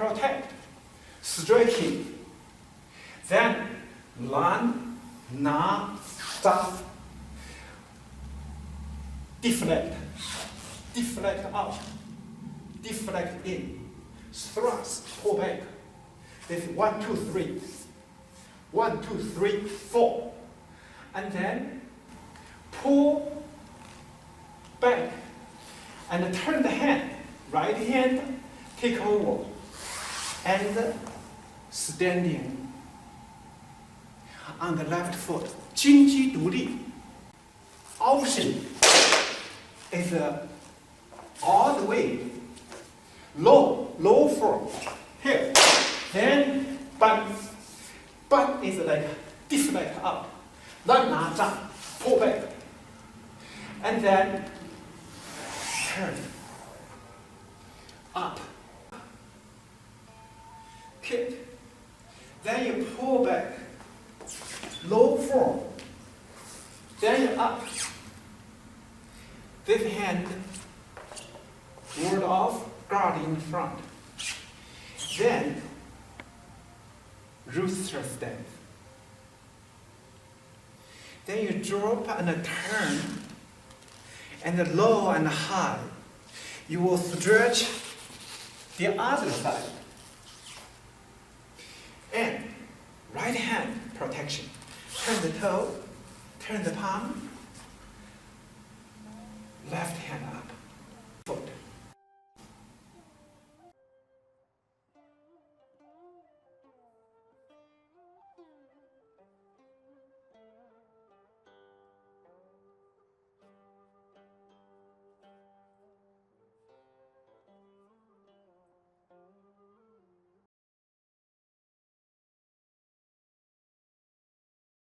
protect, striking. Then lan, na, da, deflect, deflect out, deflect in, thrust, pull back. This is 1, 2, 3. 1, 2, 3, 4. And then pull back and turn the hand. Right hand take over and standing on the left foot. 金鸡独立. Option is all the way low form here. Then but is like deflect up. Lan na zhang, pull back. And then turn up. Kick. Then you pull back. Low form. Then you up. This hand ward off, guard in front. Then rooster stance. Then you drop and turn, and low and high. You will stretch the other side. And right hand protection. Turn the toe, turn the palm, left hand up.